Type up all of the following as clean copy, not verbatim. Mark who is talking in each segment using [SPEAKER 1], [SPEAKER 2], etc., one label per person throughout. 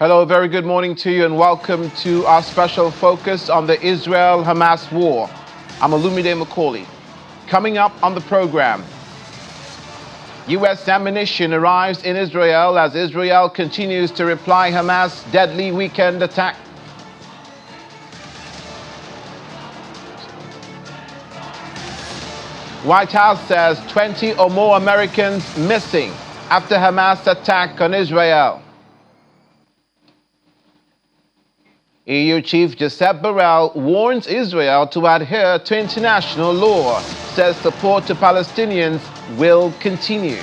[SPEAKER 1] Hello, very good morning to you and welcome to our special focus on the Israel-Hamas war. I'm Olumide Macaulay. Coming up on the program, U.S. ammunition arrives in Israel as Israel continues to reply Hamas' deadly weekend attack. White House says 20 or more Americans missing after Hamas attack on Israel. EU Chief Josep Borrell warns Israel to adhere to international law, says support to Palestinians will continue.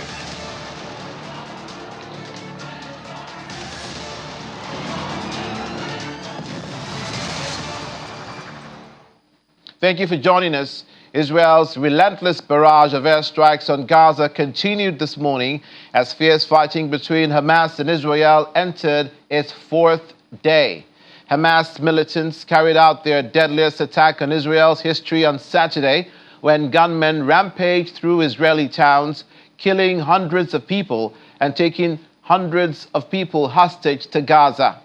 [SPEAKER 1] Thank you for joining us. Israel's relentless barrage of airstrikes on Gaza continued this morning as fierce fighting between Hamas and Israel entered its fourth day. Hamas militants carried out their deadliest attack on Israel's history on Saturday when gunmen rampaged through Israeli towns, killing hundreds of people and taking hundreds of people hostage to Gaza.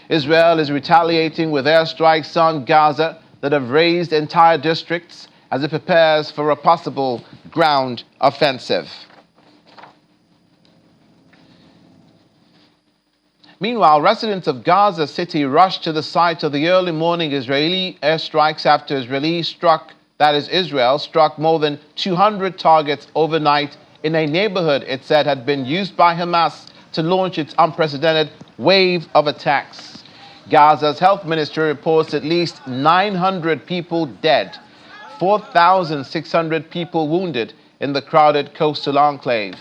[SPEAKER 1] Israel is retaliating with airstrikes on Gaza that have razed entire districts as it prepares for a possible ground offensive. Meanwhile, residents of Gaza City rushed to the site of the early morning Israeli airstrikes after Israel struck more than 200 targets overnight in a neighborhood it said had been used by Hamas to launch its unprecedented wave of attacks. Gaza's health ministry reports at least 900 people dead, 4,600 people wounded in the crowded coastal enclave.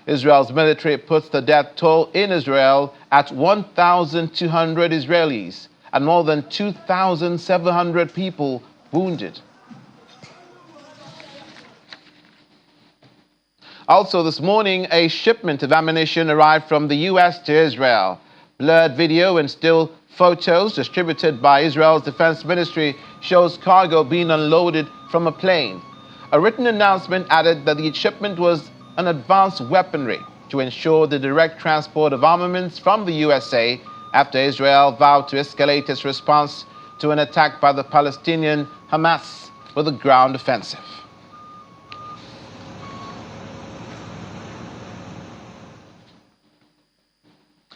[SPEAKER 1] Israel's military puts the death toll in Israel at 1,200 Israelis and more than 2,700 people wounded. Also this morning, a shipment of ammunition arrived from the U.S. to Israel. Blurred video and still photos distributed by Israel's defense ministry shows cargo being unloaded from a plane. A written announcement added that the shipment was an advanced weaponry to ensure the direct transport of armaments from the USA after Israel vowed to escalate its response to an attack by the Palestinian Hamas with a ground offensive.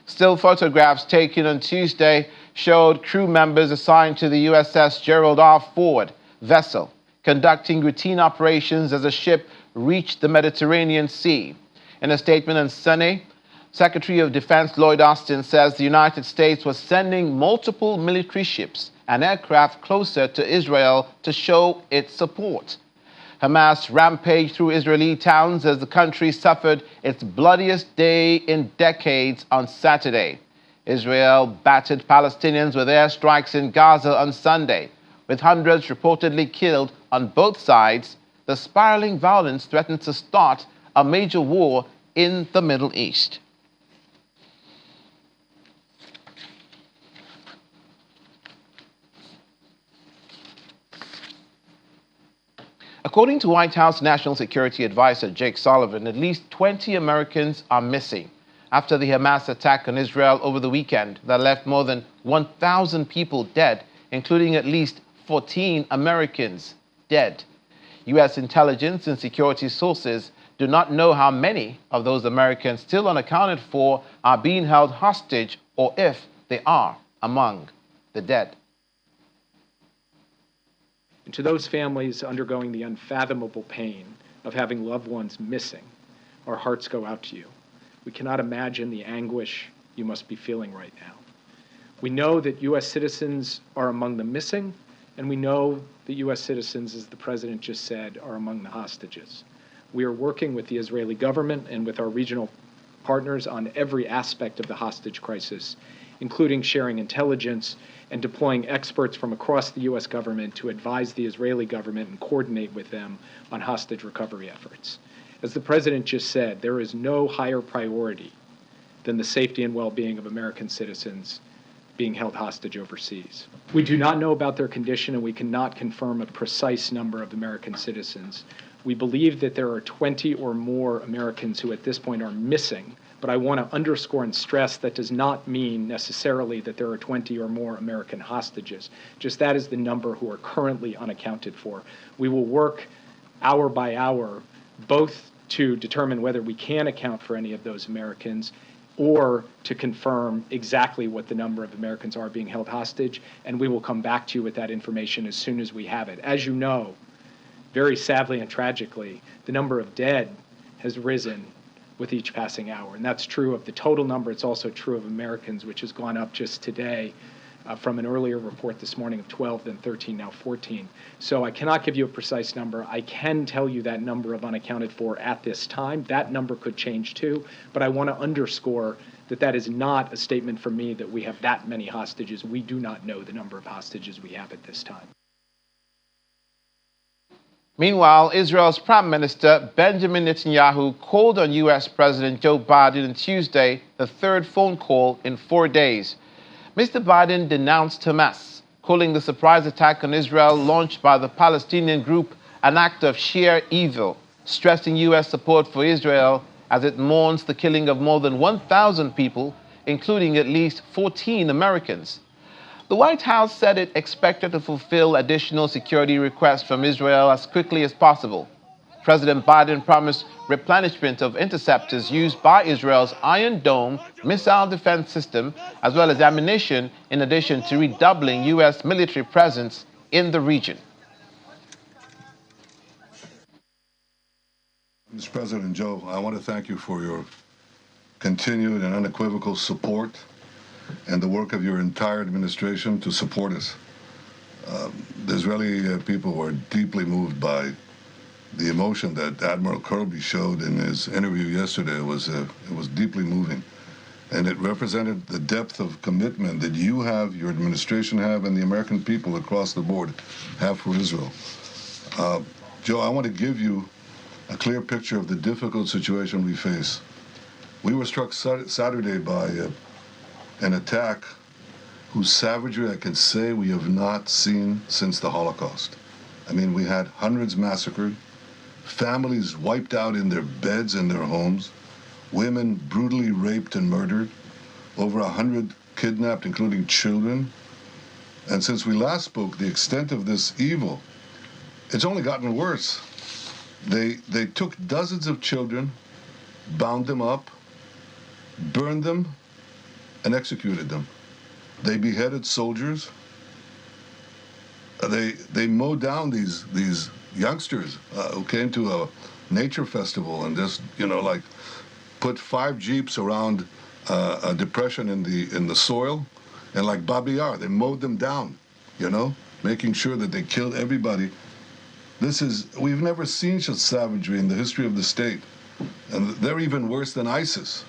[SPEAKER 1] Still photographs taken on Tuesday showed crew members assigned to the USS Gerald R. Ford vessel conducting routine operations as a ship reached the Mediterranean Sea. In a statement on Sunday, Secretary of Defense Lloyd Austin says the United States was sending multiple military ships and aircraft closer to Israel to show its support. Hamas rampaged through Israeli towns as the country suffered its bloodiest day in decades on Saturday. Israel battered Palestinians with airstrikes in Gaza on Sunday, with hundreds reportedly killed on both sides. The spiraling violence threatens to start a major war in the Middle East. According to White House National Security Advisor Jake Sullivan, at least 20 Americans are missing after the Hamas attack on Israel over the weekend that left more than 1,000 people dead, including at least 14 Americans dead. U.S. intelligence and security sources do not know how many of those Americans still unaccounted for are being held hostage or if they are among the dead.
[SPEAKER 2] And to those families undergoing the unfathomable pain of having loved ones missing, our hearts go out to you. We cannot imagine the anguish you must be feeling right now. We know that U.S. citizens are among the missing, and we know that U.S. citizens, as the President just said, are among the hostages. We are working with the Israeli government and with our regional partners on every aspect of the hostage crisis, including sharing intelligence and deploying experts from across the U.S. government to advise the Israeli government and coordinate with them on hostage recovery efforts. As the President just said, there is no higher priority than the safety and well-being of American citizens being held hostage overseas. We do not know about their condition, and we cannot confirm a precise number of American citizens. We believe that there are 20 or more Americans who at this point are missing But I want to underscore and stress that does not mean necessarily that there are 20 or more American hostages. Just that is the number who are currently unaccounted for. We will work hour by hour both to determine whether we can account for any of those Americans or to confirm exactly what the number of Americans are being held hostage, and we will come back to you with that information as soon as we have it. As you know, very sadly and tragically, the number of dead has risen with each passing hour, and that's true of the total number. It's also true of Americans, which has gone up just today from an earlier report this morning of 12, then 13, now 14. So I cannot give you a precise number. I can tell you that number of unaccounted for at this time. That number could change too, but I want to underscore that that is not a statement from me that we have that many hostages. We do not know the number of hostages we have at this time.
[SPEAKER 1] Meanwhile, Israel's Prime Minister Benjamin Netanyahu called on U.S. President Joe Biden on Tuesday, the third phone call in 4 days. Mr. Biden denounced Hamas, calling the surprise attack on Israel launched by the Palestinian group an act of sheer evil, stressing U.S. support for Israel as it mourns the killing of more than 1,000 people, including at least 14 Americans. The White House said it expected to fulfill additional security requests from Israel as quickly as possible. President Biden promised replenishment of interceptors used by Israel's Iron Dome missile defense system, as well as ammunition, in addition to redoubling U.S. military presence in the region.
[SPEAKER 3] Mr. President Joe, I want to thank you for your continued and unequivocal support and the work of your entire administration to support us. The Israeli people were deeply moved by the emotion that Admiral Kirby showed in his interview yesterday. It was deeply moving, and it represented the depth of commitment that you have, your administration have, and the American people across the board have for Israel. Joe, I want to give you a clear picture of the difficult situation we face. We were struck Saturday by an attack whose savagery I can say we have not seen since the Holocaust. I mean, we had hundreds massacred, families wiped out in their beds in their homes, women brutally raped and murdered, over 100 kidnapped, including children. And since we last spoke, the extent of this evil, it's only gotten worse. They took dozens of children, bound them up, burned them, and executed them. They beheaded soldiers. They mowed down these youngsters who came to a nature festival and just, like put 5 jeeps around a depression in the soil, and like Babi Yar, they mowed them down, making sure that they killed everybody. We've never seen such savagery in the history of the state, and they're even worse than ISIS.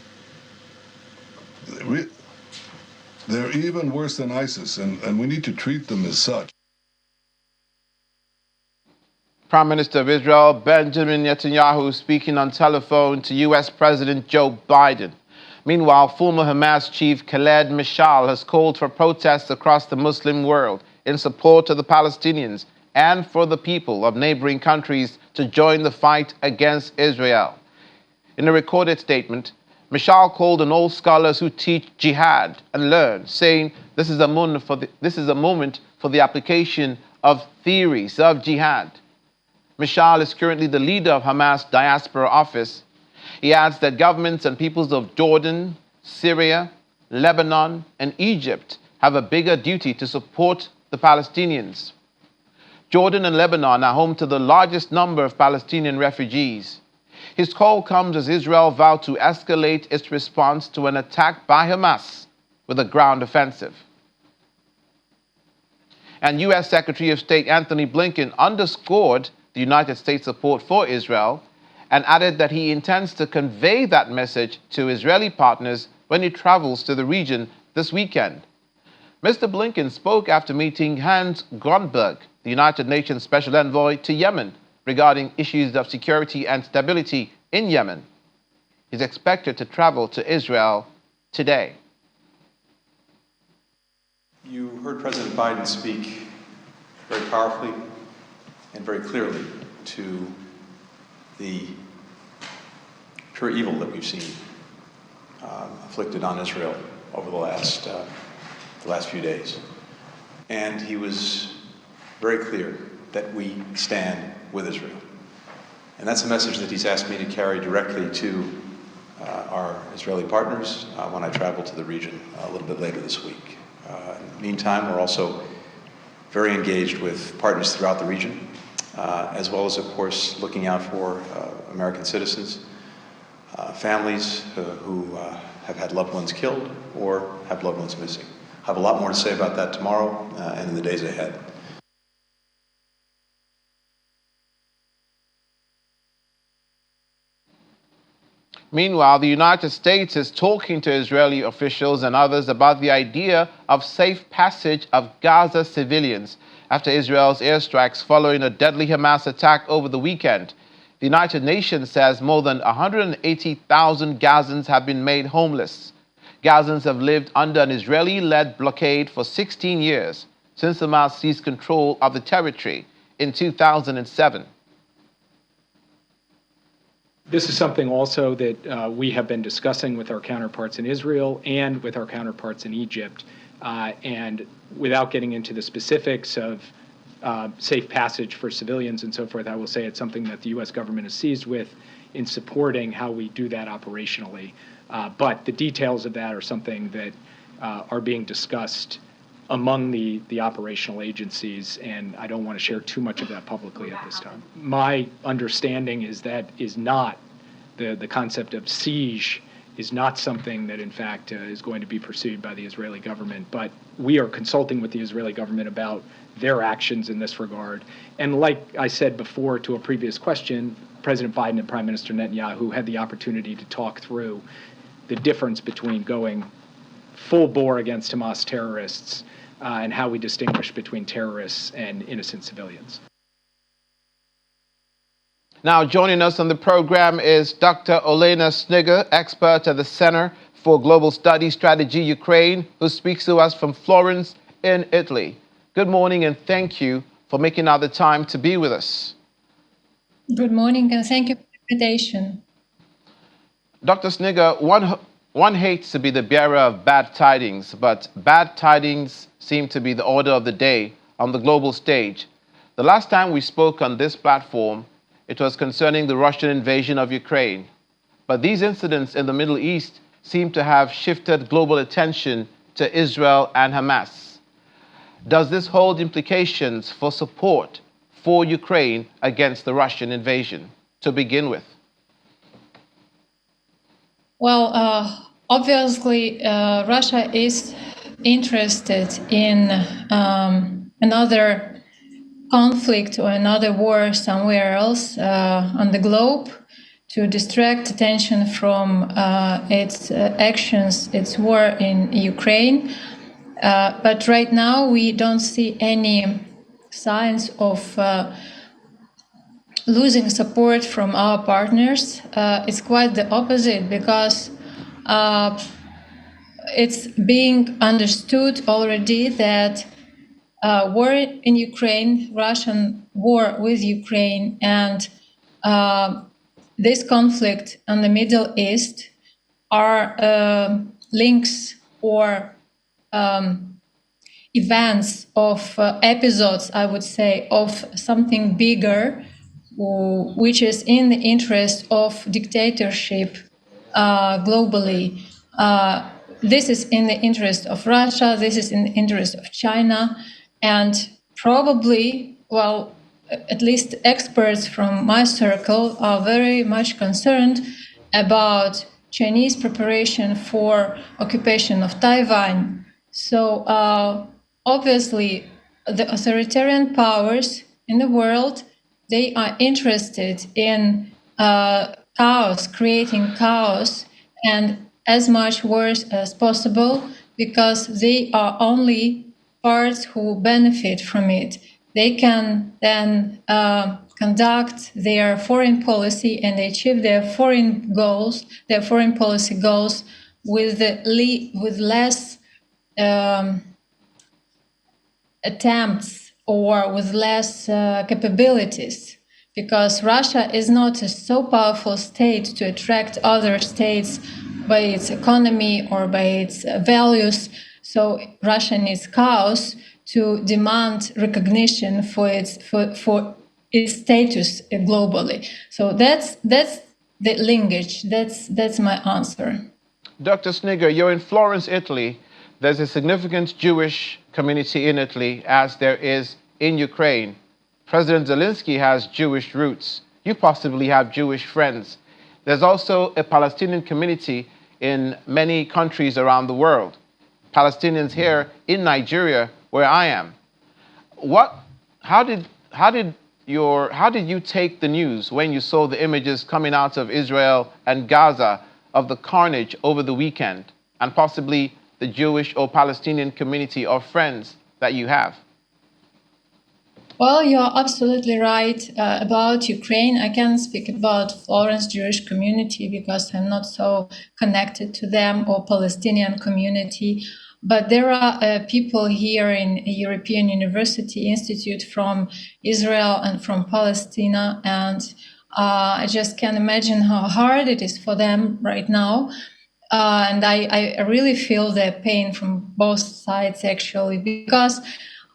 [SPEAKER 3] They're even worse than ISIS, and we need to treat them as such.
[SPEAKER 1] Prime Minister of Israel Benjamin Netanyahu speaking on telephone to U.S. President Joe Biden. Meanwhile, former Hamas chief Khaled Mashal has called for protests across the Muslim world in support of the Palestinians and for the people of neighboring countries to join the fight against Israel. In a recorded statement, Mashal called on all scholars who teach jihad and learn, saying this is a moment for the application of theories of jihad. Mashal is currently the leader of Hamas Diaspora Office. He adds that governments and peoples of Jordan, Syria, Lebanon, and Egypt have a bigger duty to support the Palestinians. Jordan and Lebanon are home to the largest number of Palestinian refugees. His call comes as Israel vowed to escalate its response to an attack by Hamas with a ground offensive. And U.S. Secretary of State Anthony Blinken underscored the United States support for Israel and added that he intends to convey that message to Israeli partners when he travels to the region this weekend. Mr. Blinken spoke after meeting Hans Grunberg, the United Nations Special Envoy to Yemen, regarding issues of security and stability in Yemen. He's expected to travel to Israel today.
[SPEAKER 4] You heard President Biden speak very powerfully and very clearly to the pure evil that we've seen inflicted on Israel over the last few days. And he was very clear that we stand with Israel. And that's a message that he's asked me to carry directly to our Israeli partners when I travel to the region a little bit later this week. In the meantime, we're also very engaged with partners throughout the region, as well as, of course, looking out for American citizens, families who have had loved ones killed or have loved ones missing. I have a lot more to say about that tomorrow and in the days ahead.
[SPEAKER 1] Meanwhile, the United States is talking to Israeli officials and others about the idea of safe passage of Gaza civilians after Israel's airstrikes following a deadly Hamas attack over the weekend. The United Nations says more than 180,000 Gazans have been made homeless. Gazans have lived under an Israeli-led blockade for 16 years since Hamas seized control of the territory in 2007.
[SPEAKER 2] This is something also that we have been discussing with our counterparts in Israel and with our counterparts in Egypt. And without getting into the specifics of safe passage for civilians and so forth, I will say it's something that the U.S. government is seized with in supporting how we do that operationally. But the details of that are something that are being discussed among the operational agencies, and I don't want to share too much of that publicly at this time. My understanding is that is not the concept of siege is not something that, in fact, is going to be pursued by the Israeli government, but we are consulting with the Israeli government about their actions in this regard. And like I said before to a previous question, President Biden and Prime Minister Netanyahu had the opportunity to talk through the difference between going full bore against Hamas terrorists and how we distinguish between terrorists and innocent civilians.
[SPEAKER 1] Now, joining us on the program is Dr. Olena Snigger, expert at the Center for Global Studies Strategy Ukraine, who speaks to us from Florence in Italy. Good morning, and thank you for making out the time to be with us.
[SPEAKER 5] Good morning, and thank you for the invitation.
[SPEAKER 1] Dr. Snigger, one hates to be the bearer of bad tidings, but bad tidings seem to be the order of the day on the global stage. The last time we spoke on this platform, it was concerning the Russian invasion of Ukraine. But these incidents in the Middle East seem to have shifted global attention to Israel and Hamas. Does this hold implications for support for Ukraine against the Russian invasion, to begin with?
[SPEAKER 5] Well, obviously, Russia is interested in another conflict or another war somewhere else on the globe to distract attention from its actions, its war in Ukraine. But right now, we don't see any signs of losing support from our partners. It's quite the opposite, because it's being understood already that war in Ukraine, Russian war with Ukraine, and this conflict in the Middle East are links or events of episodes, I would say, of something bigger, which is in the interest of dictatorship globally. This is in the interest of Russia, this is in the interest of China, and probably, well, at least experts from my circle are very much concerned about Chinese preparation for occupation of Taiwan. So obviously, the authoritarian powers in the world, they are interested in chaos, creating chaos, and as much worse as possible, because they are only parts who benefit from it. They can then conduct their foreign policy and achieve their foreign goals, their foreign policy goals, with less attempts or with less capabilities, because Russia is not a so powerful state to attract other states by its economy or by its values. So Russia needs chaos to demand recognition for its status globally. So that's the linkage. That's my answer.
[SPEAKER 1] Dr. Snigger, you're in Florence, Italy. There's a significant Jewish community in Italy, as there is in Ukraine. President Zelensky has Jewish roots. You possibly have Jewish friends. There's also a Palestinian community in many countries around the world. Palestinians here in Nigeria, where I am. How did you take the news when you saw the images coming out of Israel and Gaza of the carnage over the weekend, and possibly the Jewish or Palestinian community or friends that you have?
[SPEAKER 5] Well, you're absolutely right about Ukraine. I can speak about Florence Jewish community because I'm not so connected to them, or Palestinian community. But there are people here in European University Institute from Israel and from Palestine, and I just can't imagine how hard it is for them right now. And I really feel the pain from both sides, actually, because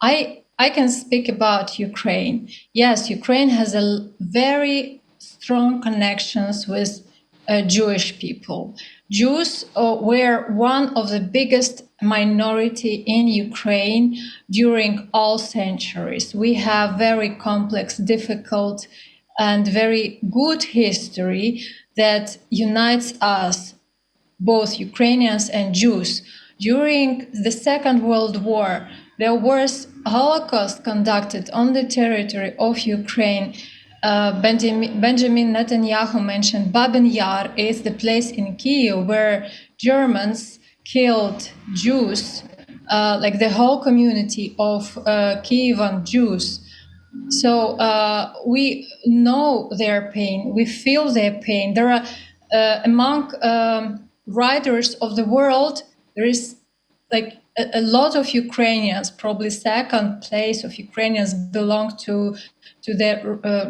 [SPEAKER 5] I can speak about Ukraine. Yes, Ukraine has a very strong connections with Jewish people. Jews were one of the biggest minority in Ukraine during all centuries. We have very complex, difficult, and very good history that unites us, both Ukrainians and Jews. During the Second World War, there was Holocaust conducted on the territory of Ukraine. Benjamin Netanyahu mentioned Babin Yar is the place in Kyiv where Germans killed Jews, like the whole community of Kievan Jews. So we know their pain, we feel their pain. There are among writers of the world, there is like a lot of Ukrainians, probably second place of Ukrainians belong to the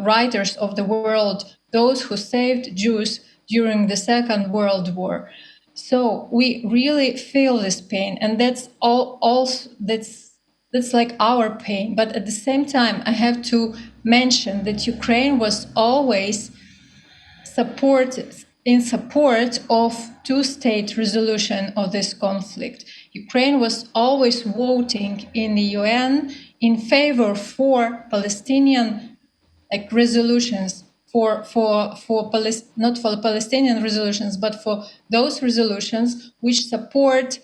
[SPEAKER 5] writers of the world, those who saved Jews during the Second World War. So we really feel this pain, and that's all. Also, that's like our pain. But at the same time, I have to mention that Ukraine was always in support of two-state resolution of this conflict. Ukraine was always voting in the UN in favor for Palestinian resolutions, not for the Palestinian resolutions, but for those resolutions which support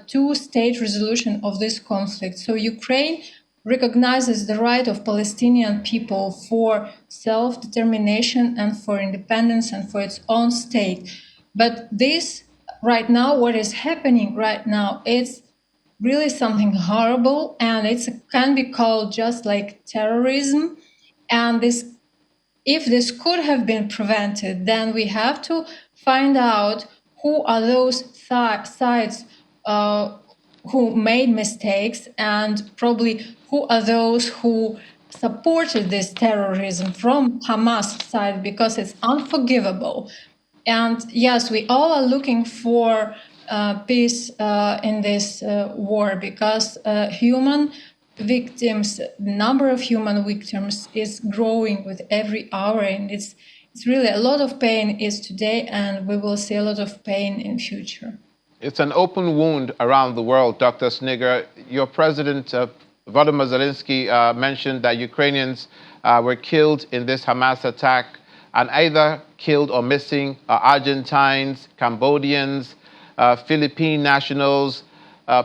[SPEAKER 5] two-state resolution of this conflict. So Ukraine recognizes the right of Palestinian people for self-determination and for independence and for its own state. But this right now, what is happening right now, it's really something horrible, and it can be called just like terrorism. And if this could have been prevented, then we have to find out who are those sides who made mistakes, and probably who are those who supported this terrorism from Hamas side, because it's unforgivable. And yes, we all are looking for peace in this war, because human victims, the number of human victims is growing with every hour, and it's really a lot of pain is today, and we will see a lot of pain in future.
[SPEAKER 1] It's an open wound around the world, Dr. Snigger. Your president, Volodymyr Zelensky, mentioned that Ukrainians were killed in this Hamas attack, and either killed or missing are Argentines, Cambodians, Philippine nationals,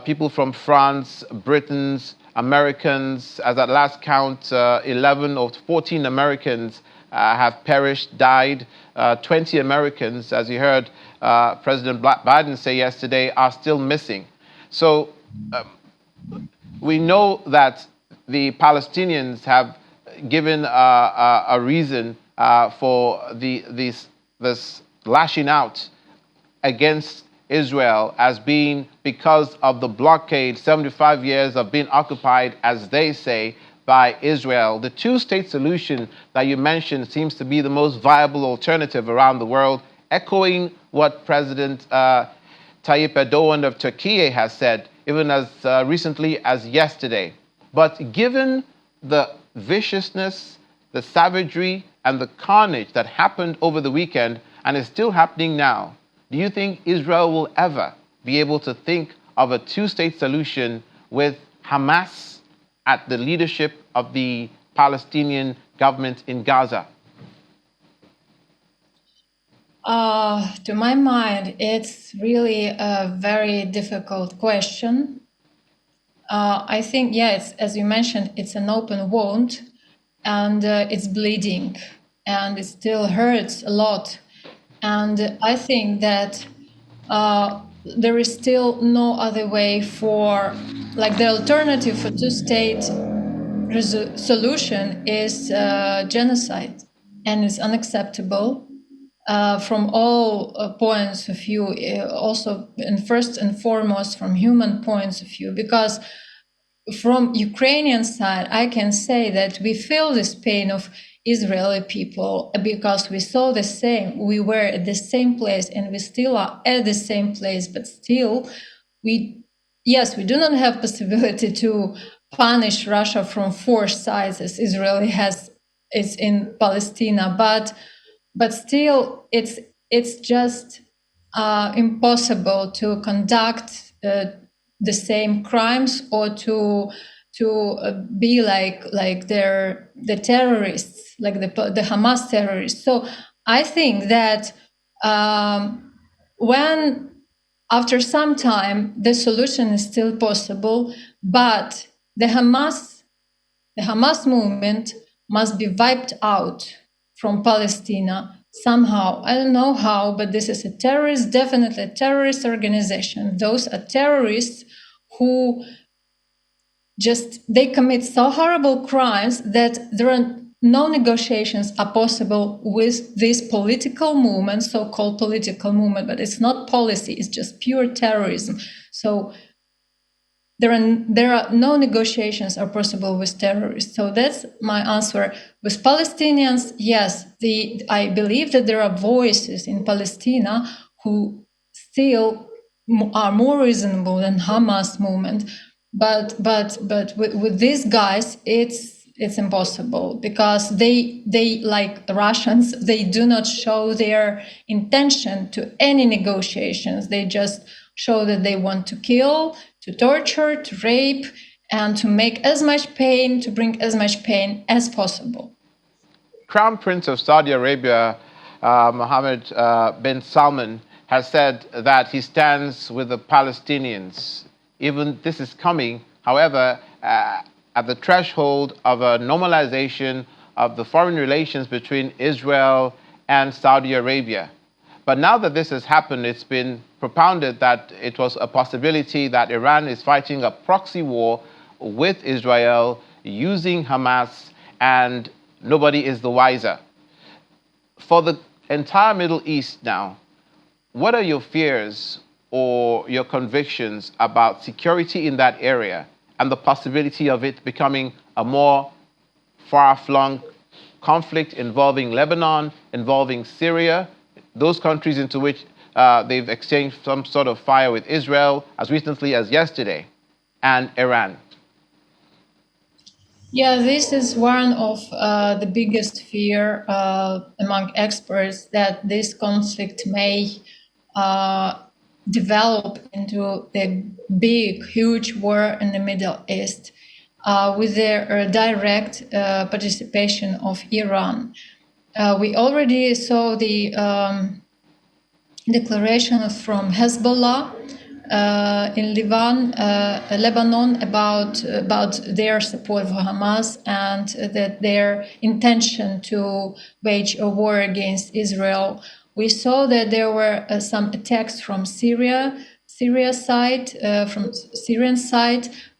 [SPEAKER 1] people from France, Britons, Americans. As at last count, 11 or 14 Americans have perished, died. 20 Americans, as you heard President Biden say yesterday, are still missing. So we know that the Palestinians have given a reason for this lashing out against Israel as being because of the blockade, 75 years of being occupied, as they say, by Israel. The two-state solution that you mentioned seems to be the most viable alternative around the world, echoing what President Tayyip Erdogan of Turkey has said, even as recently as yesterday. But given the viciousness, the savagery, and the carnage that happened over the weekend and is still happening now, do you think Israel will ever be able to think of a two-state solution with Hamas at the leadership of the Palestinian government in Gaza?
[SPEAKER 5] To my mind, it's really a very difficult question. I think, yes, as you mentioned, it's an open wound and it's bleeding and it still hurts a lot. And I think that there is still no other way for, like, the alternative for two-state solution is genocide, and it's unacceptable from all points of view, also, and first and foremost from human points of view, because from Ukrainian side, I can say that we feel this pain of Israeli people because we saw the same. We were at the same place, and we still are at the same place. But still, we do not have possibility to punish Russia from four sides as Israel has is in Palestine. But still, it's just impossible to conduct the same crimes or to be like the terrorists, like the Hamas terrorists. So I think that when after some time the solution is still possible, but the Hamas movement must be wiped out from Palestine somehow. I don't know how, but this is definitely a terrorist organization. Those are terrorists who they commit so horrible crimes that there are no negotiations are possible with this political movement, so-called political movement, but it's not policy, it's just pure terrorism. So there are no negotiations are possible with terrorists. So that's my answer. With Palestinians, yes, I believe that there are voices in Palestine who still are more reasonable than Hamas movement. But with these guys, it's impossible because they like Russians, they do not show their intention to any negotiations. They just show that they want to kill, to torture, to rape, and to make as much pain, to bring as much pain as possible.
[SPEAKER 1] Crown Prince of Saudi Arabia, Mohammed bin Salman, has said that he stands with the Palestinians. Even this is coming, however, at the threshold of a normalization of the foreign relations between Israel and Saudi Arabia. But now that this has happened, it's been propounded that it was a possibility that Iran is fighting a proxy war with Israel using Hamas, and nobody is the wiser. For the entire Middle East now, what are your fears or your convictions about security in that area and the possibility of it becoming a more far-flung conflict involving Lebanon, involving Syria, those countries into which they've exchanged some sort of fire with Israel as recently as yesterday, and Iran?
[SPEAKER 5] Yeah, this is one of the biggest fear among experts, that this conflict may develop into a big, huge war in the Middle East with the direct participation of Iran. We already saw the declaration from Hezbollah in Lebanon about their support for Hamas and that their intention to wage a war against Israel. We saw that there were some attacks from Syrian side,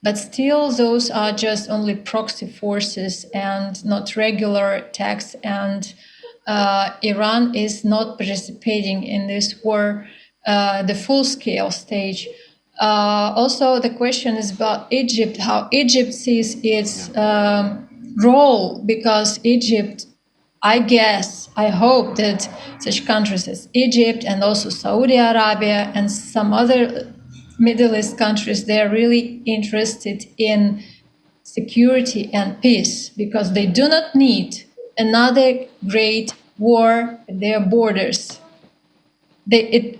[SPEAKER 5] but still those are just only proxy forces and not regular attacks. And Iran is not participating in this war, the full-scale stage. Also, the question is about Egypt, how Egypt sees its role, because Egypt I hope that such countries as Egypt and also Saudi Arabia and some other Middle East countries, they are really interested in security and peace because they do not need another great war at their borders. It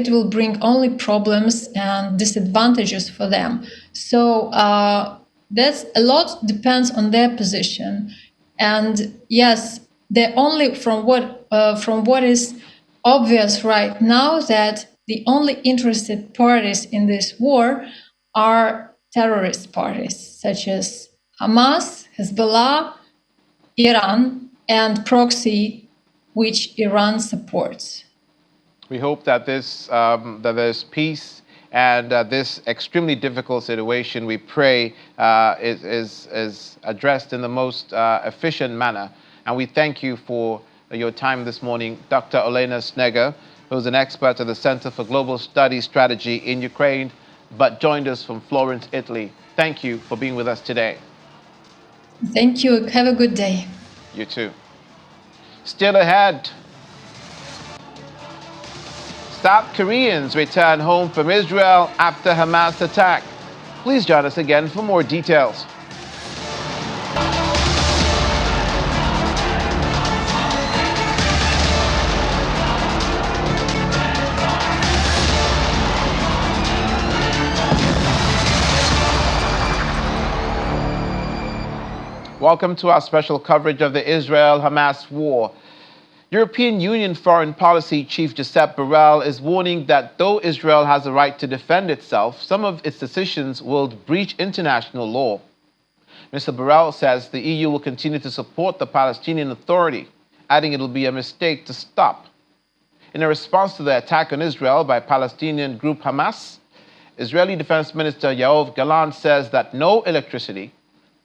[SPEAKER 5] will bring only problems and disadvantages for them. So that's a lot depends on their position. And yes, the only from what is obvious right now that the only interested parties in this war are terrorist parties such as Hamas, Hezbollah, Iran, and proxy, which Iran supports.
[SPEAKER 1] We hope that that there's peace and this extremely difficult situation, we pray, is addressed in the most efficient manner. And we thank you for your time this morning, Dr. Olena Sneger, who's an expert at the Center for Global Studies Strategy in Ukraine, but joined us from Florence, Italy. Thank you for being with us today.
[SPEAKER 5] Thank you. Have a good day.
[SPEAKER 1] You too. Still ahead. South Koreans return home from Israel after Hamas attack. Please join us again for more details. Welcome to our special coverage of the Israel-Hamas war. European Union Foreign Policy Chief Josep Borrell is warning that though Israel has a right to defend itself, some of its decisions will breach international law. Mr. Borrell says the EU will continue to support the Palestinian Authority, adding it will be a mistake to stop. In a response to the attack on Israel by Palestinian group Hamas, Israeli Defense Minister Yoav Gallant says that no electricity,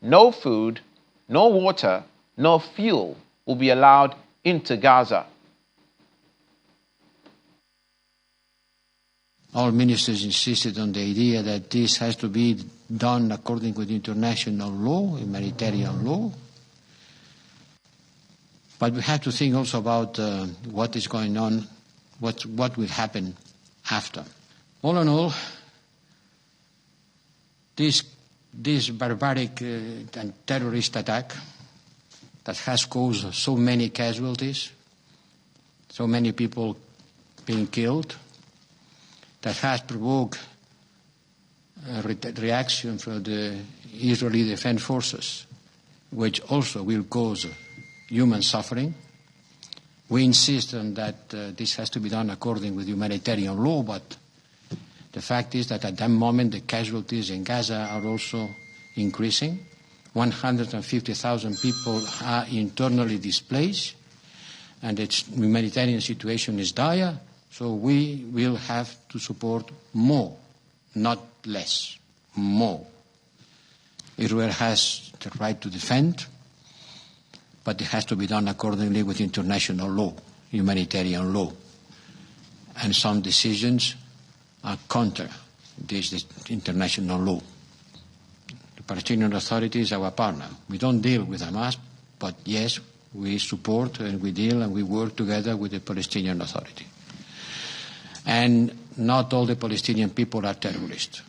[SPEAKER 1] no food, no water, no fuel will be allowed into Gaza.
[SPEAKER 6] All ministers insisted on the idea that this has to be done according with international law, humanitarian law. But we have to think also about what is going on, what will happen after. All in all, this barbaric and terrorist attack that has caused so many casualties, so many people being killed, that has provoked a reaction from the Israeli Defense Forces, which also will cause human suffering. We insist on that this has to be done according with humanitarian law, but the fact is that at that moment the casualties in Gaza are also increasing. 150,000 people are internally displaced, and the humanitarian situation is dire, so we will have to support more, not less, more. Israel has the right to defend, but it has to be done accordingly with international law, humanitarian law. And some decisions are counter this international law. The Palestinian Authority is our partner. We don't deal with Hamas, but yes, we support and we deal and we work together with the Palestinian Authority. And not all the Palestinian people are terrorists.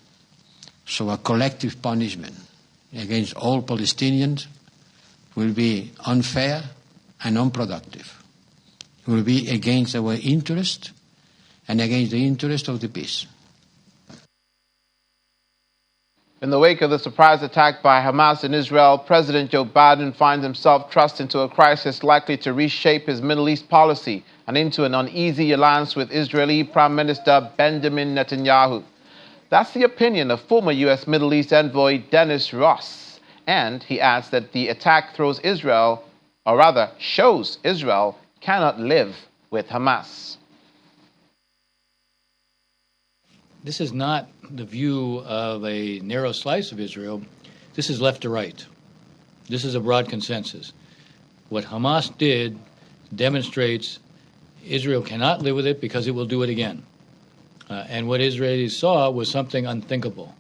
[SPEAKER 6] So a collective punishment against all Palestinians will be unfair and unproductive. It will be against our interest and against the interest of the peace.
[SPEAKER 1] In the wake of the surprise attack by Hamas in Israel, President Joe Biden finds himself thrust into a crisis likely to reshape his Middle East policy and into an uneasy alliance with Israeli Prime Minister Benjamin Netanyahu. That's the opinion of former U.S. Middle East envoy Dennis Ross. And he adds that the attack throws Israel, or rather shows Israel, cannot live with Hamas.
[SPEAKER 7] This is not the view of a narrow slice of Israel. This is left to right. This is a broad consensus. What Hamas did demonstrates Israel cannot live with it because it will do it again. And what Israelis saw was something unthinkable.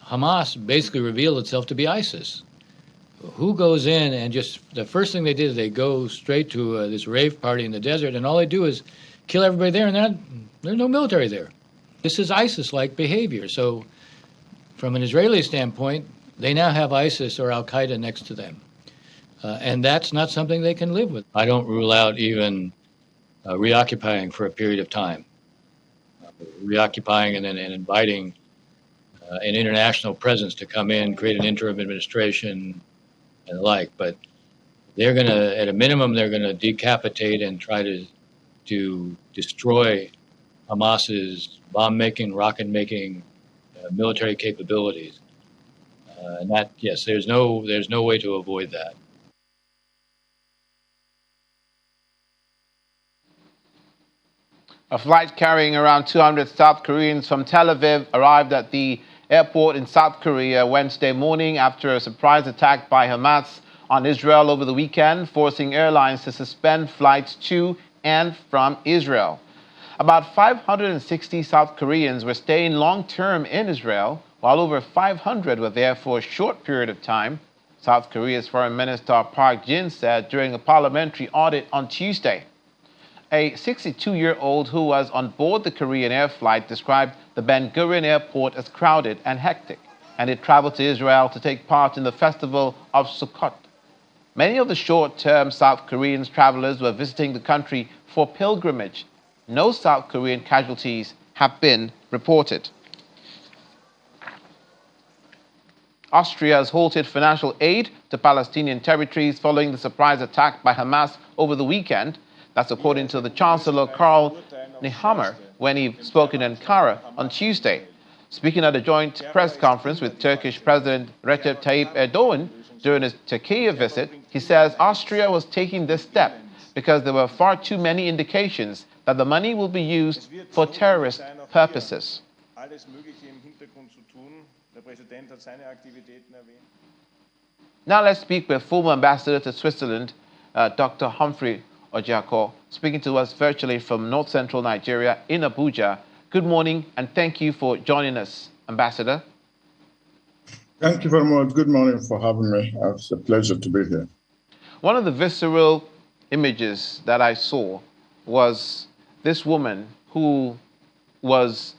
[SPEAKER 7] Hamas basically revealed itself to be ISIS, who goes in and just the first thing they did is they go straight to this rave party in the desert, and all they do is kill everybody there, and there's no military there. This is ISIS-like behavior. So from an Israeli standpoint, they now have ISIS or Al-Qaeda next to them. And that's not something they can live with. I don't rule out even reoccupying for a period of time. Reoccupying and then inviting an international presence to come in, create an interim administration and the like. But they're going to, at a minimum, they're going to decapitate and try to destroy Hamas's bomb-making, rocket-making, military capabilities. And that, yes, there's no way to avoid that.
[SPEAKER 1] A flight carrying around 200 South Koreans from Tel Aviv arrived at the airport in South Korea Wednesday morning after a surprise attack by Hamas on Israel over the weekend, forcing airlines to suspend flights to and from Israel. About 560 South Koreans were staying long-term in Israel, while over 500 were there for a short period of time, South Korea's Foreign Minister Park Jin said during a parliamentary audit on Tuesday. A 62-year-old who was on board the Korean air flight described the Ben Gurion airport as crowded and hectic, and he traveled to Israel to take part in the festival of Sukkot. Many of the short-term South Korean travelers were visiting the country for pilgrimage. No South Korean casualties have been reported. Austria has halted financial aid to Palestinian territories following the surprise attack by Hamas over the weekend. That's according to the Chancellor Karl Nehammer when he spoke in Ankara on Tuesday. Speaking at a joint press conference with Turkish President Recep Tayyip Erdogan during his Turkey visit, he says Austria was taking this step because there were far too many indications that the money will be used for terrorist purposes. Now let's speak with former ambassador to Switzerland, Dr. Humphrey Ojiako, speaking to us virtually from north-central Nigeria in Abuja. Good morning, and thank you for joining us, Ambassador.
[SPEAKER 8] Thank you very much. Good morning for having me. It's a pleasure to be here.
[SPEAKER 1] One of the visceral images that I saw was this woman who was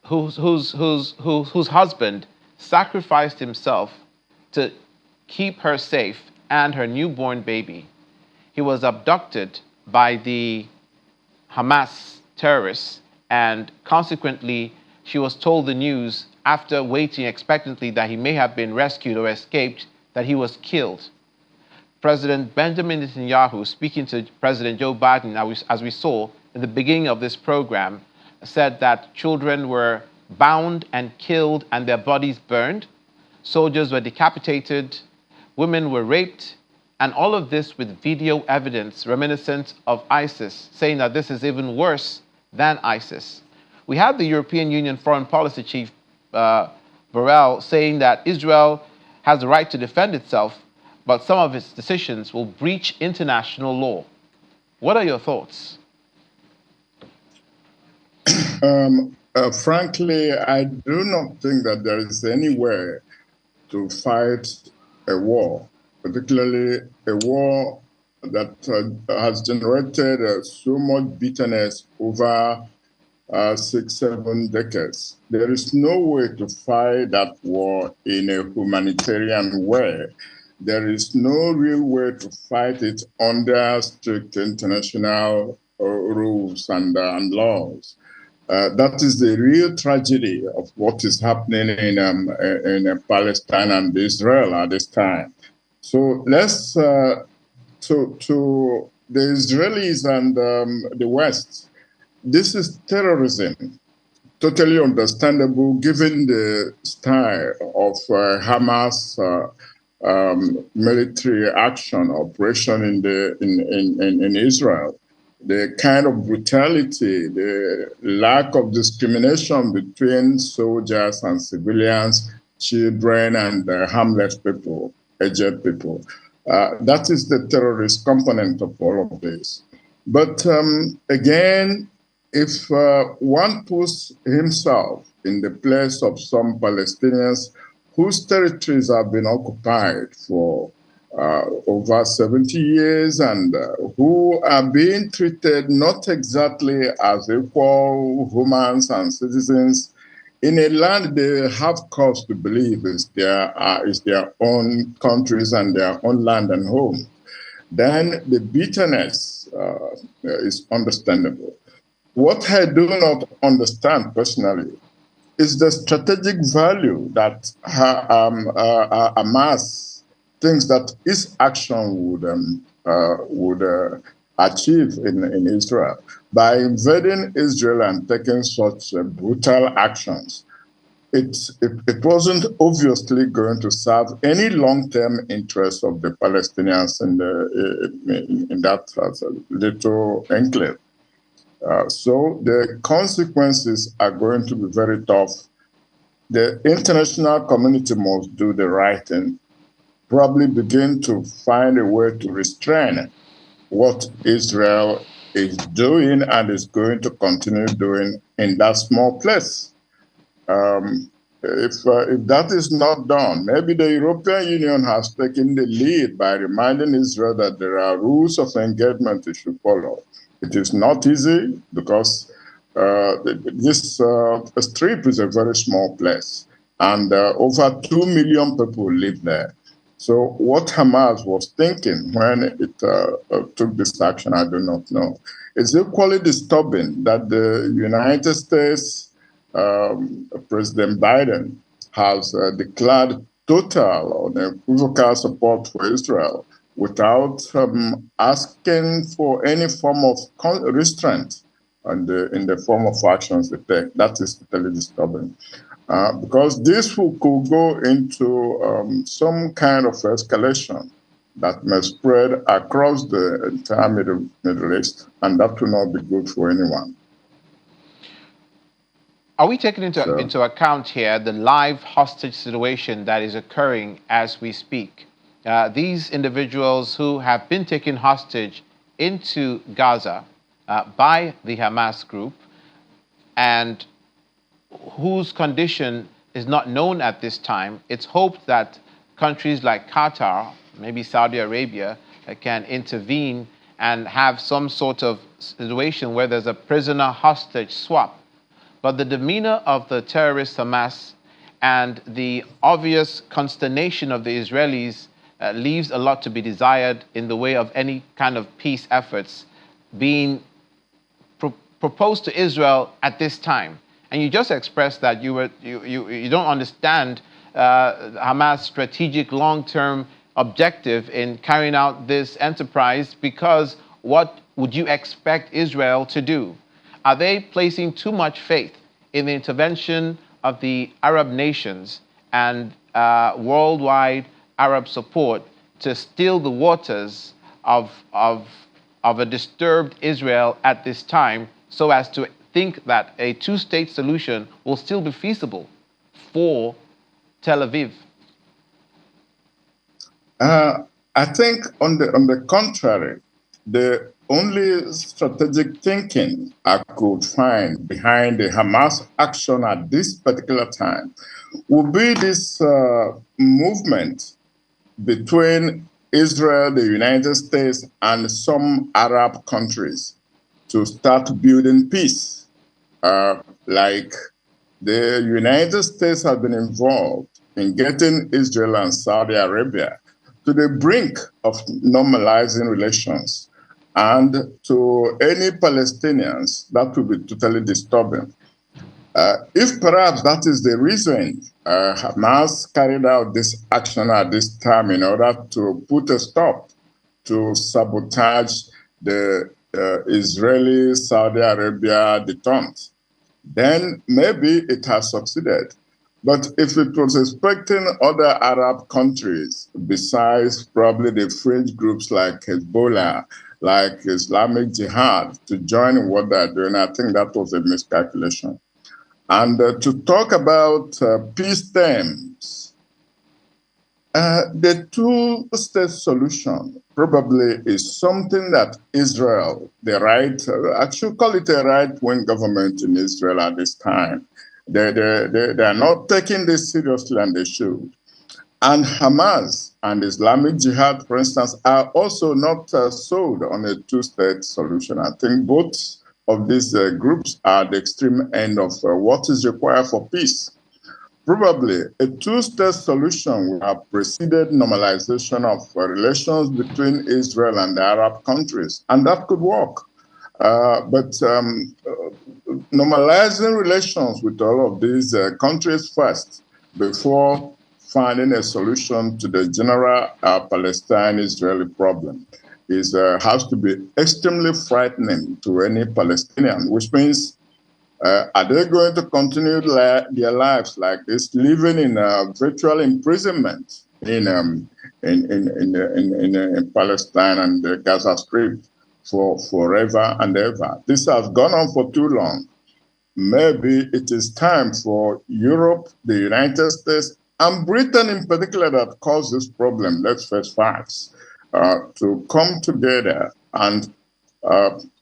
[SPEAKER 1] whose husband sacrificed himself to keep her safe and her newborn baby. He was abducted by the Hamas terrorists, and consequently, she was told the news after waiting expectantly that he may have been rescued or escaped, that he was killed. President Benjamin Netanyahu, speaking to President Joe Biden, as we saw in the beginning of this program, said that children were bound and killed and their bodies burned, soldiers were decapitated, women were raped, and all of this with video evidence reminiscent of ISIS, saying that this is even worse than ISIS. We have the European Union Foreign Policy Chief Borrell saying that Israel has the right to defend itself, but some of its decisions will breach international law. What are your thoughts?
[SPEAKER 8] Frankly, I do not think that there is any way to fight a war, particularly a war that has generated so much bitterness over 6-7 decades. There is no way to fight that war in a humanitarian way. There is no real way to fight it under strict international rules and laws. That is the real tragedy of what is happening in Palestine and Israel at this time. So let's to the Israelis and the West. This is terrorism, totally understandable given the style of Hamas military action operation in Israel. The kind of brutality, the lack of discrimination between soldiers and civilians, children and harmless people, aged people. That is the terrorist component of all of this. But again, if one puts himself in the place of some Palestinians whose territories have been occupied for over 70 years and who are being treated not exactly as equal humans and citizens in a land they have cause to believe is their own countries and their own land and home, then the bitterness is understandable. What I do not understand personally is the strategic value that Hamas thinks that its action would achieve in Israel by invading Israel and taking such brutal actions. It wasn't obviously going to serve any long-term interest of the Palestinians in that little enclave. So the consequences are going to be very tough. The international community must do the right thing, probably begin to find a way to restrain what Israel is doing and is going to continue doing in that small place. If that is not done, maybe the European Union has taken the lead by reminding Israel that there are rules of engagement it should follow. It is not easy because this strip is a very small place, and over 2 million people live there. So what Hamas was thinking when it took this action, I do not know. It's equally disturbing that the United States, President Biden, has declared total or unequivocal support for Israel without asking for any form of restraint in the form of actions they take. That is totally disturbing. Because this could go into some kind of escalation that may spread across the entire Middle East, and that will not be good for anyone.
[SPEAKER 1] Are we taking into account here the live hostage situation that is occurring as we speak? These individuals who have been taken hostage into Gaza by the Hamas group and whose condition is not known at this time. It's hoped that countries like Qatar, maybe Saudi Arabia, can intervene and have some sort of situation where there's a prisoner hostage swap. But the demeanor of the terrorist Hamas and the obvious consternation of the Israelis leaves a lot to be desired in the way of any kind of peace efforts being proposed to Israel at this time. And you just expressed that you don't understand Hamas' strategic long-term objective in carrying out this enterprise, because what would you expect Israel to do? Are they placing too much faith in the intervention of the Arab nations and worldwide Arab support to still the waters of a disturbed Israel at this time, so as to think that a two-state solution will still be feasible for Tel Aviv?
[SPEAKER 8] I think on the contrary, the only strategic thinking I could find behind the Hamas action at this particular time would be this movement between Israel, the United States, and some Arab countries to start building peace. Like the United States has been involved in getting Israel and Saudi Arabia to the brink of normalizing relations. And to any Palestinians, that would be totally disturbing. If perhaps that is the reason Hamas carried out this action at this time in order to put a stop to sabotage the Israeli-Saudi Arabia detente, then maybe it has succeeded. But if it was expecting other Arab countries, besides probably the fringe groups like Hezbollah, like Islamic Jihad, to join in what they're doing, I think that was a miscalculation. And to talk about peace terms, the two-state solution probably is something that Israel, I should call it a right-wing government in Israel at this time, They are not taking this seriously, and they should. And Hamas and Islamic Jihad, for instance, are also not sold on a two-state solution. I think both of these groups are at the extreme end of what is required for peace. Probably a two-state solution would have preceded normalization of relations between Israel and the Arab countries, and that could work. But normalizing relations with all of these countries first before finding a solution to the general Palestine-Israeli problem has to be extremely frightening to any Palestinian, which means are they going to continue their lives like this, living in virtual imprisonment in Palestine and the Gaza Strip for forever and ever? This has gone on for too long. Maybe it is time for Europe, the United States, and Britain in particular that caused this problem, let's face facts, to come together and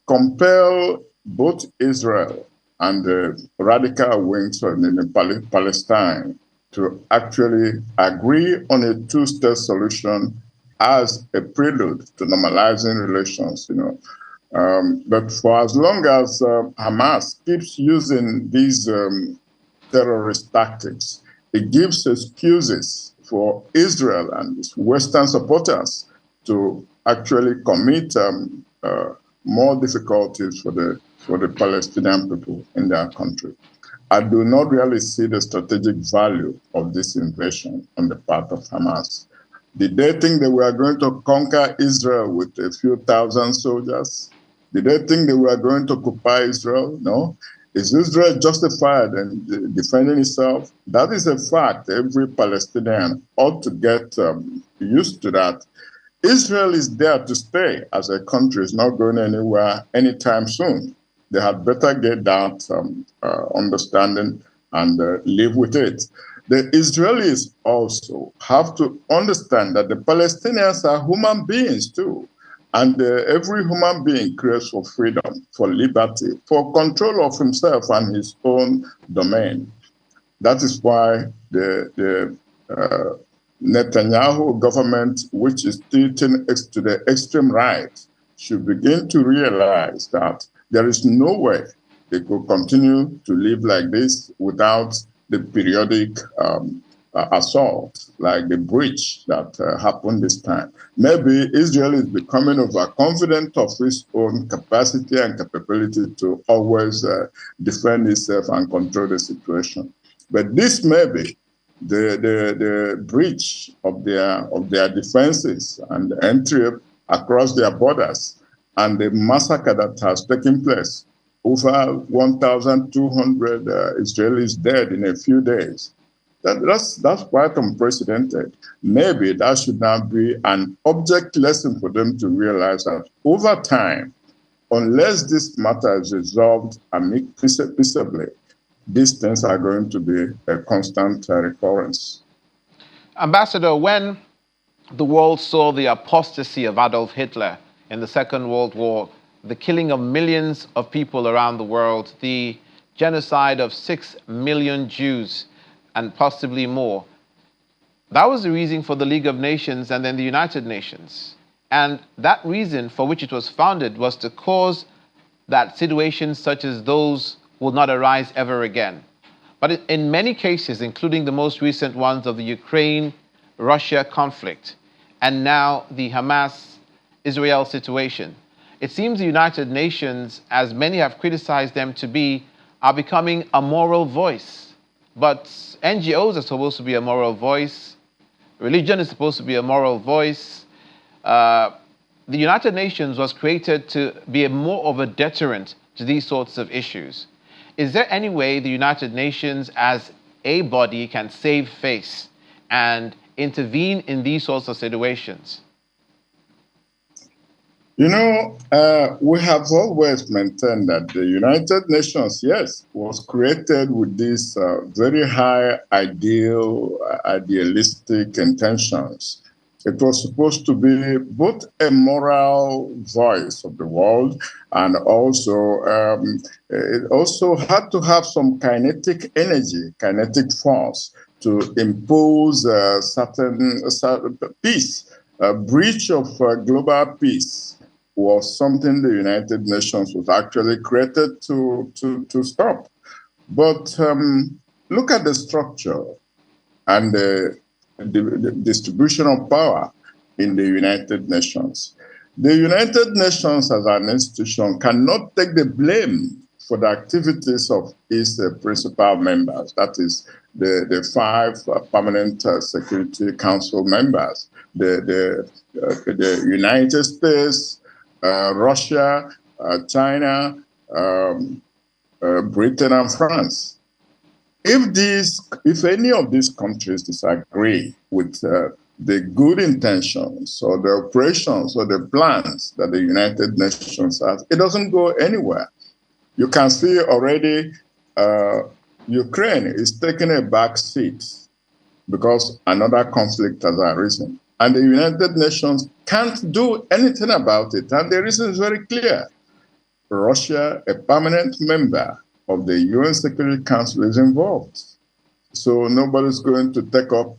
[SPEAKER 8] compel both Israel and the radical wings in Palestine to actually agree on a two-state solution as a prelude to normalizing relations, but for as long as Hamas keeps using these terrorist tactics, it gives excuses for Israel and its Western supporters to actually commit more difficulties for the Palestinian people in their country. I do not really see the strategic value of this invasion on the part of Hamas. Did they think they were going to conquer Israel with a few thousand soldiers? Did they think they were going to occupy Israel? No. Is Israel justified in defending itself? That is a fact. Every Palestinian ought to get used to that. Israel is there to stay as a country. It's not going anywhere anytime soon. They had better get that understanding and live with it. The Israelis also have to understand that the Palestinians are human beings too. And every human being craves for freedom, for liberty, for control of himself and his own domain. That is why the Netanyahu government, which is tilting to the extreme right, should begin to realize that there is no way they could continue to live like this without the periodic assault, like the breach that happened this time. Maybe Israel is becoming overconfident of its own capacity and capability to always defend itself and control the situation. But this may be the breach of their defenses and entry across their borders and the massacre that has taken place. Over 1,200 Israelis dead in a few days. That's quite unprecedented. Maybe that should now be an object lesson for them to realize that over time, unless this matter is resolved peaceably, these things are going to be a constant recurrence.
[SPEAKER 1] Ambassador, when the world saw the apostasy of Adolf Hitler in the Second World War, the killing of millions of people around the world, the genocide of 6 million Jews and possibly more, that was the reason for the League of Nations and then the United Nations. And that reason for which it was founded was to cause that situations such as those will not arise ever again. But in many cases, including the most recent ones of the Ukraine-Russia conflict, and now the Hamas-Israel situation, it seems the United Nations, as many have criticized them to be, are becoming a moral voice. But NGOs are supposed to be a moral voice. Religion is supposed to be a moral voice. The United Nations was created to be more of a deterrent to these sorts of issues. Is there any way the United Nations as a body can save face and intervene in these sorts of situations?
[SPEAKER 8] You know, we have always maintained that the United Nations, yes, was created with these very high idealistic intentions It was supposed to be both a moral voice of the world and also it also had to have some kinetic energy, kinetic force to impose certain peace. A breach of global peace was something the United Nations was actually created to stop. But look at the structure and the distribution of power in the United Nations. The United Nations as an institution cannot take the blame for the activities of its principal members, that is the five permanent Security Council members, the United States, Russia, China, Britain, and France. If any of these countries disagree with the good intentions or the operations or the plans that the United Nations has, it doesn't go anywhere. You can see already Ukraine is taking a back seat because another conflict has arisen. And the United Nations can't do anything about it. And the reason is very clear. Russia, a permanent member of the UN Security Council, is involved. So nobody's going to take up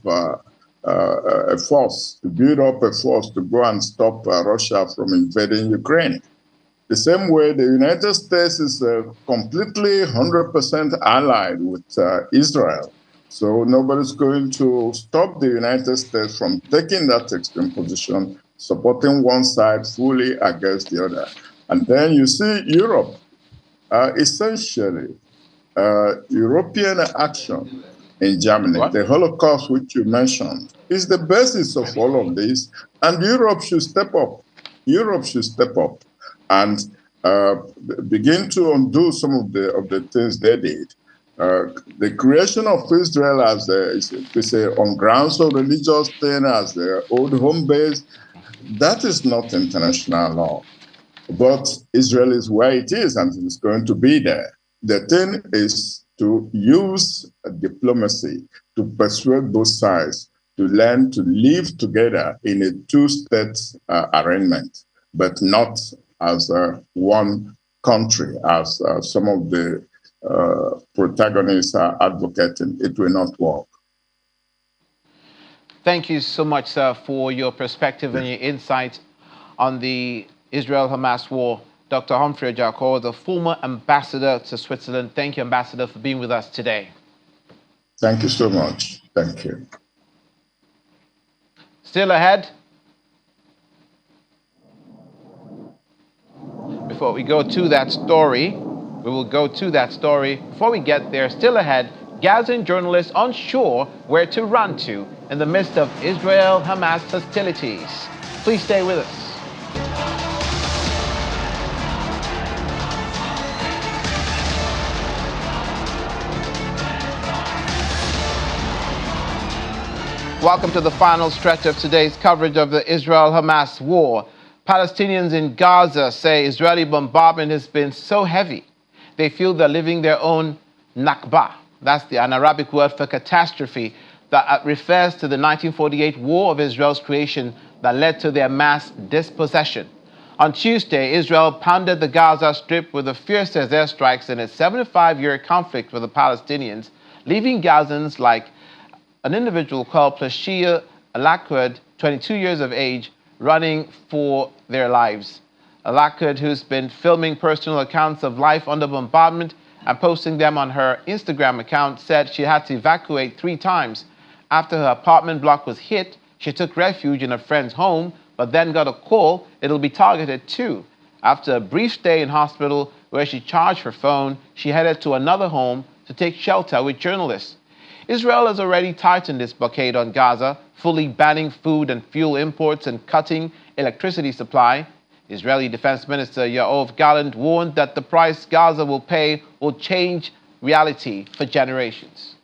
[SPEAKER 8] a force, to build up a force to go and stop Russia from invading Ukraine. The same way the United States is completely 100% allied with Israel. So nobody's going to stop the United States from taking that extreme position, supporting one side fully against the other. And then you see Europe, essentially, European action in Germany, the Holocaust, which you mentioned, is the basis of all of this. And Europe should step up. Europe should step up and begin to undo some of the things they did. The creation of Israel as on grounds of religious thing, as their old home base, that is not international law. But Israel is where it is, and it's going to be there. The thing is to use diplomacy to persuade both sides to learn to live together in a two-state arrangement, but not as one country, as some of the protagonists are advocating. It will not work.
[SPEAKER 1] Thank you so much, sir, for your perspective and your insight on the Israel-Hamas war. Dr. Humphrey Ojiako, the former ambassador to Switzerland. Thank you, Ambassador, for being with us today.
[SPEAKER 8] Thank you so much. Thank you.
[SPEAKER 1] Still ahead, before we go to that story, we will go to that story. Before we get there, still ahead, Gazan journalists unsure where to run to in the midst of Israel-Hamas hostilities. Please stay with us. Welcome to the final stretch of today's coverage of the Israel-Hamas war. Palestinians in Gaza say Israeli bombardment has been so heavy, they feel they're living their own Nakba. That's an Arabic word for catastrophe that refers to the 1948 war of Israel's creation that led to their mass dispossession. On Tuesday, Israel pounded the Gaza Strip with the fiercest airstrikes in its 75-year conflict with the Palestinians, leaving Gazans like an individual called Plashia Alakud, 22 years of age, running for their lives. Alakud, who's been filming personal accounts of life under bombardment and posting them on her Instagram account, said she had to evacuate 3 times. After her apartment block was hit, she took refuge in a friend's home, but then got a call it'll be targeted too. After a brief stay in hospital where she charged her phone, she headed to another home to take shelter with journalists. Israel has already tightened its blockade on Gaza, fully banning food and fuel imports and cutting electricity supply. Israeli Defense Minister Yoav Gallant warned that the price Gaza will pay will change reality for generations.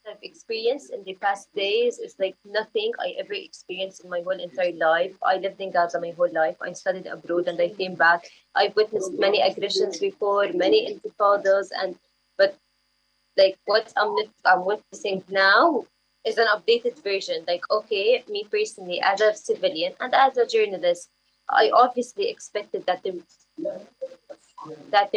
[SPEAKER 9] I've experienced in the past days is like nothing I ever experienced in my whole entire life. I lived in Gaza my whole life. I studied abroad and I came back. I've witnessed many aggressions before, many intifadas, but like what I'm witnessing now, is an updated version. Like, okay, me personally, as a civilian and as a journalist, I obviously expected that there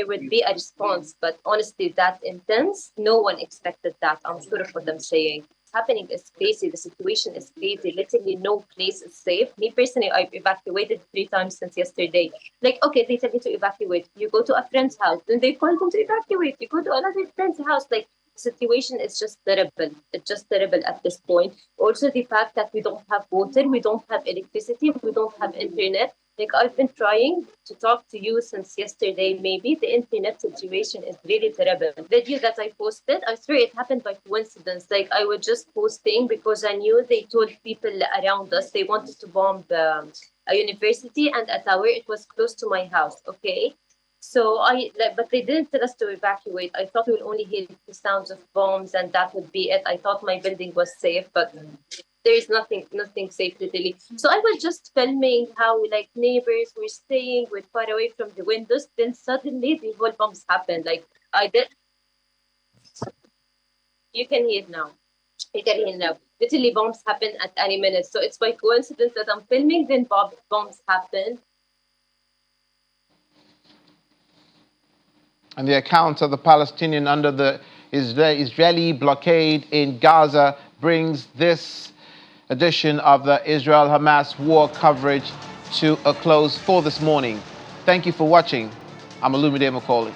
[SPEAKER 9] would be a response, but honestly, that intense, no one expected that. I'm sure of what I'm saying. What's happening is crazy. The situation is crazy. Literally, no place is safe. Me personally, I've evacuated 3 times since yesterday. Like, okay, they tell you to evacuate. You go to a friend's house, then they call them to evacuate. You go to another friend's house. Like, situation is just terrible. It's just terrible at this point. Also, the fact that we don't have water, we don't have electricity, we don't have internet. Like, I've been trying to talk to you since yesterday. Maybe the internet situation is really terrible. The video that I posted, I swear it happened by coincidence. Like, I was just posting because I knew they told people around us they wanted to bomb a university and a tower. It was close to my house. Okay. So but they didn't tell us to evacuate. I thought we would only hear the sounds of bombs and that would be it. I thought my building was safe, but there is nothing safe literally. So I was just filming how like neighbors were staying with far away from the windows. Then suddenly the whole bombs happened. Like I did. You can hear now. You can hear now. Literally bombs happen at any minute. So it's by coincidence that I'm filming. Then bombs happen.
[SPEAKER 1] And the account of the Palestinian under the Israeli blockade in Gaza brings this edition of the Israel-Hamas war coverage to a close for this morning. Thank you for watching. I'm Olumide Macaulay.